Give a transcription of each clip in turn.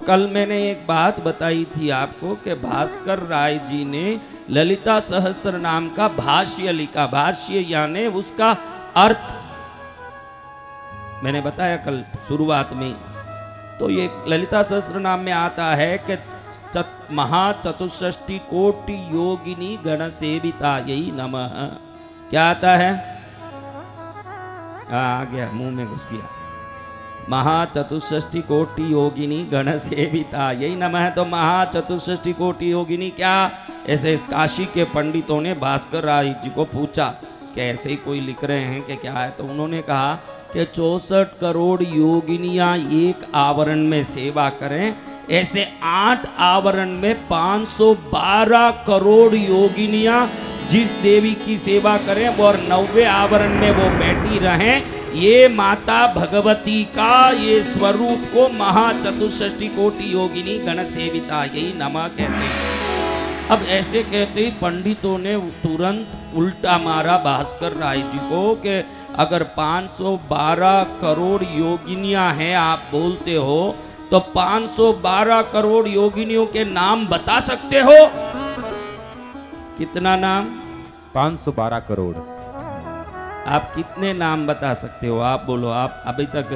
कल मैंने एक बात बताई थी आपको कि भास्कर राय जी ने ललिता सहस्त्र नाम का भाष्य लिखा। भाष्य यानी उसका अर्थ मैंने बताया कल शुरुआत में। तो ये ललिता सहस्त्र नाम में आता है कि महाचतुष्षष्टि कोटि योगिनी गण सेविता यही नमः। क्या आता है? आ गया, मुंह में घुस गया। महाचतुष्षष्टि कोटि योगिनी गण सेविता यही नमः है। तो महाचतुष्षष्टि कोटि योगिनी क्या? ऐसे काशी के पंडितों ने भास्कर राय जी को पूछा कि ऐसे ही कोई लिख रहे हैं कि क्या है। तो उन्होंने कहा कि 64 करोड़ योगिनियां एक आवरण में सेवा करें, ऐसे 8 आवरण में 512 करोड़ योगिनियां जिस देवी की सेवा करें और 90 आवरण में वो बैठी रहें। ये माता भगवती का ये स्वरूप को महाचतुष्षष्टि कोटि योगिनी गण सेविता यही नमः कहते हैं। अब ऐसे कहते ही पंडितों ने तुरंत उल्टा मारा भास्कर राय जी को कि अगर 512 करोड़ योगिनियां हैं आप बोलते हो तो 512 करोड़ योगिनियों के नाम बता सकते हो? कितना नाम? 512 करोड़। आप कितने नाम बता सकते हो? आप बोलो। आप अभी तक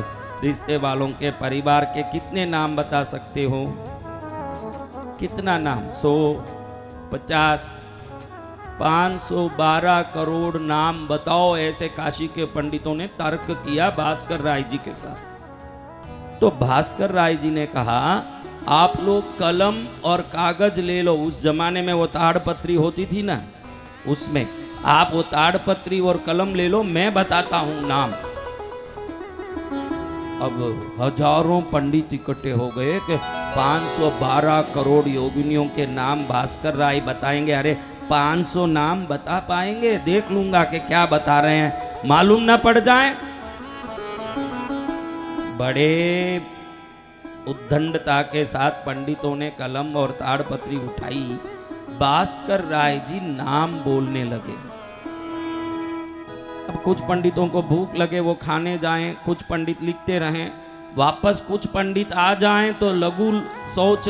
रिश्ते वालों के परिवार के कितने नाम बता सकते हो? कितना नाम? 100, 50, 512 करोड़ नाम बताओ। ऐसे काशी के पंडितों ने तर्क किया भास्कर राय जी के साथ। तो भास्कर राय जी ने कहा आप लोग कलम और कागज ले लो। उस जमाने में वो ताड़पत्री होती थी ना, उसमें आप वो ताड़पत्री और कलम ले लो, मैं बताता हूं नाम। अब हजारों पंडित इकट्ठे हो गए कि 512 करोड़ योगिनियों के नाम भास्कर राय बताएंगे। अरे 500 नाम बता पाएंगे? देख लूंगा कि क्या बता रहे हैं, मालूम ना पड़ जाए। बड़े उद्दंडता के साथ पंडितों ने कलम और ताड़पत्री उठाई। भास्कर राय जी नाम बोलने लगे। अब कुछ पंडितों को भूख लगे वो खाने जाएं, कुछ पंडित लिखते रहें, वापस कुछ पंडित आ जाएं तो लघु सोच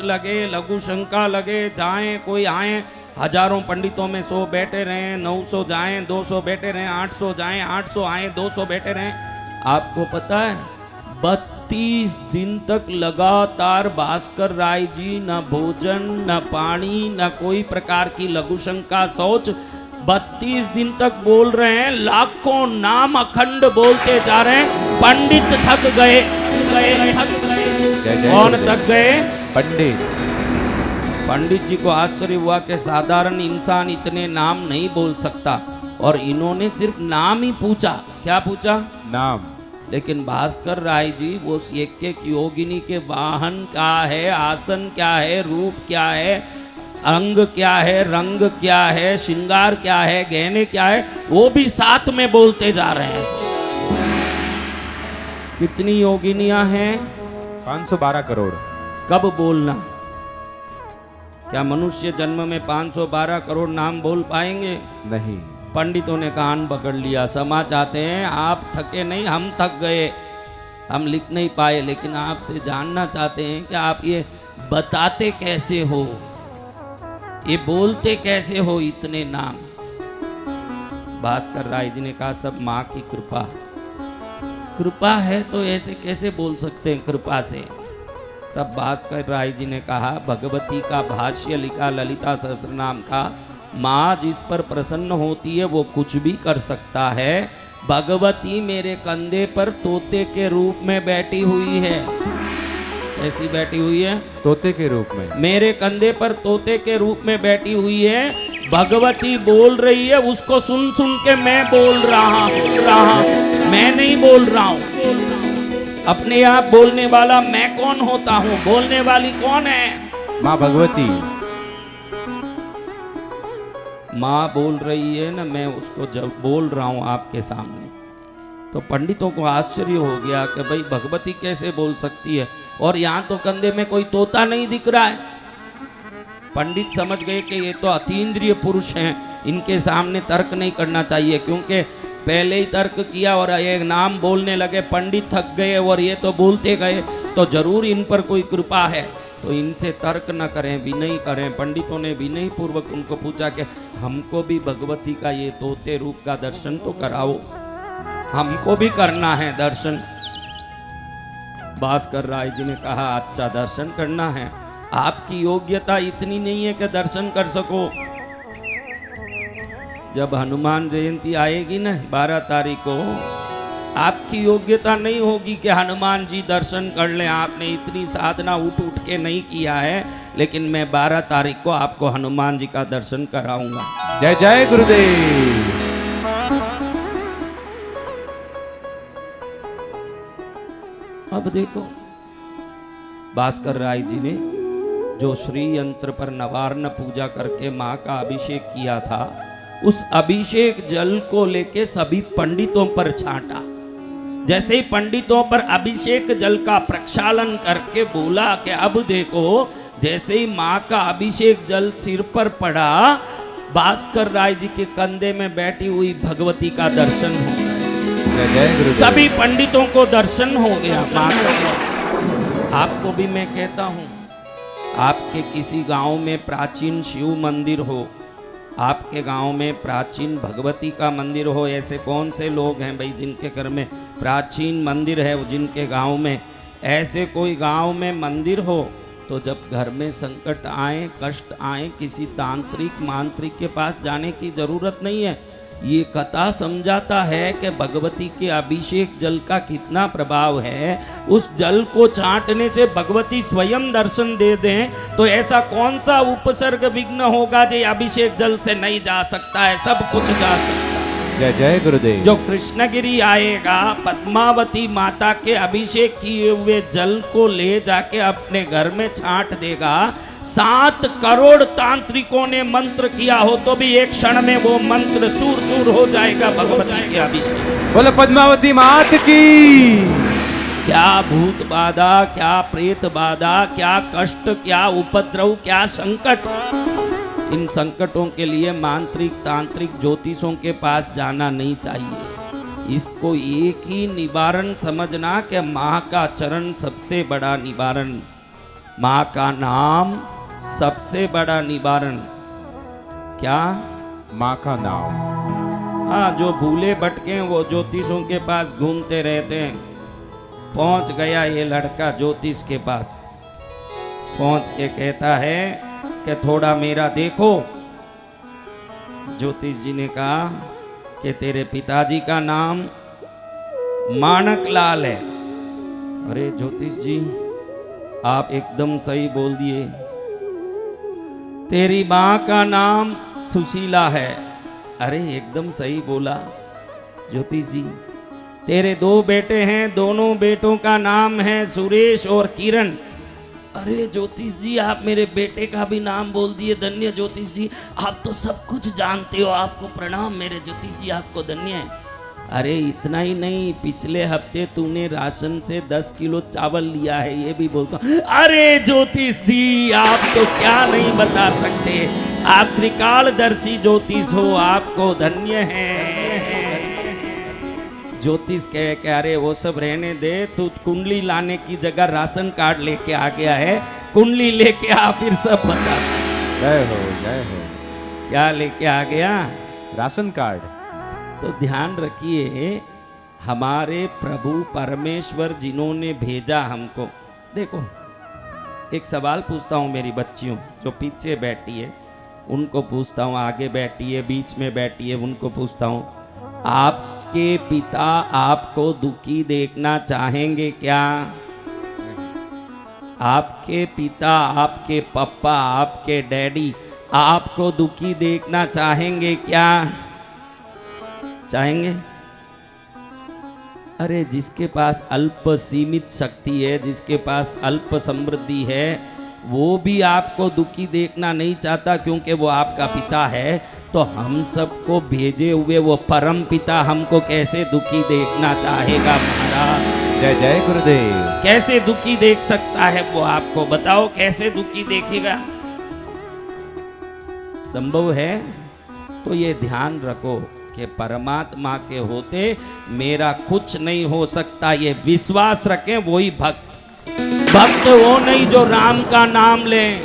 लगे लघु शंका लगे, जाएं कोई आए। हजारों पंडितों में 100 बैठे रहें, 900 जाएं, 200 बैठे रहें, 800 जाएं, 800 आए, 200 बैठे रहें। आपको पता है 32 दिन तक लगातार भास्कर राय जी न भोजन न पानी न कोई प्रकार की लघु शंका सोच 32 दिन तक बोल रहे हैं। लाखों नाम अखंड बोलते जा रहे हैं। पंडित थक गए। कौन थक गए? पंडित जी को आश्चर्य हुआ कि साधारण इंसान इतने नाम नहीं बोल सकता, और इन्होंने सिर्फ नाम ही पूछा। क्या पूछा? नाम। लेकिन भास्कर राय जी वो एक एक योगिनी के वाहन क्या है, आसन क्या है, रूप क्या है, अंग क्या है, रंग क्या है, श्रृंगार क्या है, गहने क्या है, वो भी साथ में बोलते जा रहे हैं। कितनी योगिनियां हैं? 512 करोड़। कब बोलना? क्या मनुष्य जन्म में 512 करोड़ नाम बोल पाएंगे? नहीं। पंडितों ने कान पकड़ लिया। समा चाहते हैं आप थके नहीं, हम थक गए, हम लिख नहीं पाए, लेकिन आपसे जानना चाहते हैं कि आप ये बताते कैसे हो, ये बोलते कैसे हो इतने नाम? भास्कर राय जी ने कहा सब माँ की कृपा है, तो ऐसे कैसे बोल सकते हैं कृपा से? तब भास्कर राय जी ने कहा भगवती का भाष्य लिखा ललिता सहस्त्रनाम का, माँ जिस पर प्रसन्न होती है वो कुछ भी कर सकता है। भगवती मेरे कंधे पर तोते के रूप में बैठी हुई है। कैसी बैठी हुई है? तोते के रूप में। मेरे कंधे पर तोते के रूप में बैठी हुई है। भगवती बोल रही है, उसको सुन सुन के मैं बोल रहा हूँ, मैं नहीं बोल रहा हूँ। अपने आप बोलने वाला मैं कौन होता हूँ? बोलने वाली कौन है? माँ भगवती। माँ बोल रही है ना, मैं उसको जब बोल रहा हूँ आपके सामने। तो पंडितों को आश्चर्य हो गया कि भाई भगवती कैसे बोल सकती है, और यहाँ तो कंधे में कोई तोता नहीं दिख रहा है। पंडित समझ गए कि ये तो अतीन्द्रिय पुरुष हैं, इनके सामने तर्क नहीं करना चाहिए, क्योंकि पहले ही तर्क किया और एक नाम बोलने लगे। पंडित थक गए और ये तो बोलते गए। तो जरूर इन पर कोई कृपा है। तो इनसे तर्क न करें, विनय करें। पंडितों ने विनय पूर्वक उनको पूछा कि हमको भी भगवती का ये तोते रूप का दर्शन तो कराओ, हमको भी करना है दर्शन। भास्कर राय जी ने कहा अच्छा दर्शन करना है, आपकी योग्यता इतनी नहीं है कि दर्शन कर सको। जब हनुमान जयंती आएगी ना 12 तारीख को, आपकी योग्यता नहीं होगी कि हनुमान जी दर्शन कर लें। आपने इतनी साधना उठ उठ के नहीं किया है, लेकिन मैं 12 तारीख को आपको हनुमान जी का दर्शन कराऊंगा। जय जय गुरुदेव। अब देखो भास्कर राय जी ने जो श्री यंत्र पर नवार्ण पूजा करके माँ का अभिषेक किया था, उस अभिषेक जल को लेके सभी पंडितों पर छांटा। जैसे ही पंडितों पर अभिषेक जल का प्रक्षालन करके बोला कि अब देखो, जैसे ही माँ का अभिषेक जल सिर पर पड़ा, भास्कर राय जी के कंधे में बैठी हुई भगवती का दर्शन हो गया। जय जय गुरुदेव। सभी पंडितों को दर्शन हो गया माँ का। आपको भी मैं कहता हूँ, आपके किसी गांव में प्राचीन शिव मंदिर हो, आपके गांव में प्राचीन भगवती का मंदिर हो, ऐसे कौन से लोग हैं भाई जिनके घर में प्राचीन मंदिर है, जिनके गांव में ऐसे कोई गांव में मंदिर हो, तो जब घर में संकट आए, कष्ट आए, किसी तांत्रिक मांत्रिक के पास जाने की जरूरत नहीं है। ये कथा समझाता है कि भगवती के अभिषेक जल का कितना प्रभाव है। उस जल को छांटने से भगवती स्वयं दर्शन दे दें, तो ऐसा कौन सा उपसर्ग विघ्न होगा जो अभिषेक जल से नहीं जा सकता है, सब कुछ जा सकता है। जय जय गुरुदेव। जो कृष्णगिरी आएगा, पद्मावती माता के अभिषेक किए हुए जल को ले जाके अपने घर में छांट देगा। 7 करोड़ तांत्रिकों ने मंत्र किया हो तो भी एक क्षण में वो मंत्र चूर चूर हो जाएगा भगवती के अभिषेक। बोलो पद्मावती मात की। क्या भूत बाधा, क्या प्रेत बाधा, क्या कष्ट, क्या उपद्रव, क्या संकट, इन संकटों के लिए मांत्रिक तांत्रिक ज्योतिषों के पास जाना नहीं चाहिए। इसको एक ही निवारण समझना कि माँ का चरण सबसे बड़ा निवारण, माँ का नाम सबसे बड़ा निवारण। क्या? माँ का नाम। हाँ, जो भूले भटके वो ज्योतिषों के पास घूमते रहते हैं। पहुंच गया ये लड़का ज्योतिष के पास, पहुंच के कहता है कि थोड़ा मेरा देखो। ज्योतिष जी ने कहा कि तेरे पिताजी का नाम माणक लाल है। अरे ज्योतिष जी, आप एकदम सही बोल दिए। तेरी माँ का नाम सुशीला है। अरे एकदम सही बोला ज्योतिष जी। तेरे 2 बेटे हैं, दोनों बेटों का नाम है सुरेश और किरण। अरे ज्योतिष जी, आप मेरे बेटे का भी नाम बोल दिए। धन्य ज्योतिष जी, आप तो सब कुछ जानते हो, आपको प्रणाम मेरे ज्योतिष जी, आपको धन्य है। अरे इतना ही नहीं, पिछले हफ्ते तूने राशन से 10 किलो चावल लिया है, ये भी बोलता हूँ। अरे ज्योतिष जी, आप तो क्या नहीं बता सकते, आप त्रिकालदर्शी ज्योतिष हो, आपको धन्य है। ज्योतिष कहे कि अरे वो सब रहने दे, तू कुंडली लाने की जगह राशन कार्ड लेके आ गया है, कुंडली लेके आ, फिर सब बता। जय हो जय हो। क्या लेके आ गया? Ration card. तो ध्यान रखिए, हमारे प्रभु परमेश्वर जिन्होंने भेजा हमको। देखो, एक सवाल पूछता हूँ मेरी बच्चियों जो पीछे बैठी है, उनको पूछता हूँ, आगे बैठी है, बीच में बैठी है, उनको पूछता हूँ, आपके पिता आपको दुखी देखना चाहेंगे क्या? आपके पिता, आपके पापा, आपके डैडी आपको दुखी देखना चाहेंगे क्या? चाहेंगे? अरे जिसके पास अल्प सीमित शक्ति है, जिसके पास अल्प समृद्धि है, वो भी आपको दुखी देखना नहीं चाहता, क्योंकि वो आपका पिता है। तो हम सबको भेजे हुए वो परम पिता हमको कैसे दुखी देखना चाहेगा महाराज? जय जय गुरुदेव। कैसे दुखी देख सकता है वो? आपको बताओ, कैसे दुखी देखेगा? संभव है? तो ये ध्यान रखो कि परमात्मा के होते मेरा कुछ नहीं हो सकता, ये विश्वास रखें, वही भक्त। भक्त वो नहीं जो राम का नाम लें,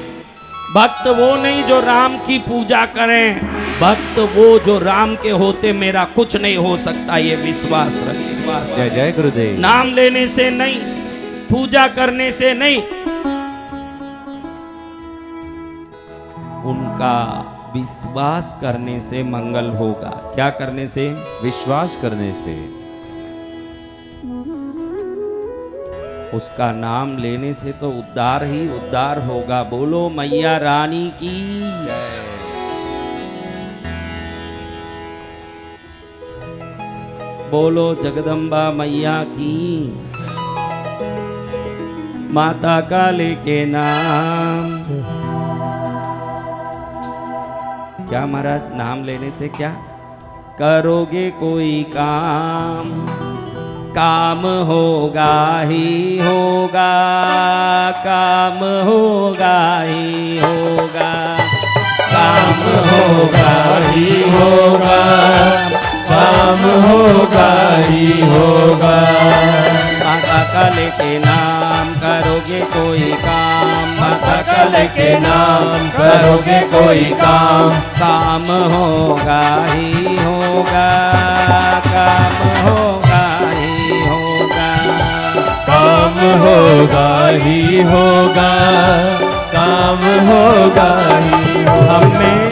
भक्त वो नहीं जो राम की पूजा करें, भक्त वो जो राम के होते मेरा कुछ नहीं हो सकता, ये विश्वास रखें। विश्वास जय जय गुरुदेव। नाम लेने से नहीं, पूजा करने से नहीं, उनका विश्वास करने से मंगल होगा। क्या करने से? विश्वास करने से। उसका नाम लेने से तो उद्धार ही उद्धार होगा। बोलो मैया रानी की जय। बोलो जगदम्बा मैया की। माता काली के नाम। क्या महाराज, नाम लेने से क्या करोगे? कोई काम, काम होगा ही होगा, काम होगा ही होगा, काम होगा ही होगा, काम होगा ही होगा। माता काली के नाम करोगे कोई काम, माता काली के नाम करोगे कोई काम, काम होगा ही होगा, काम होगा ही होगा, काम होगा ही होगा, काम होगा ही होगा। हमें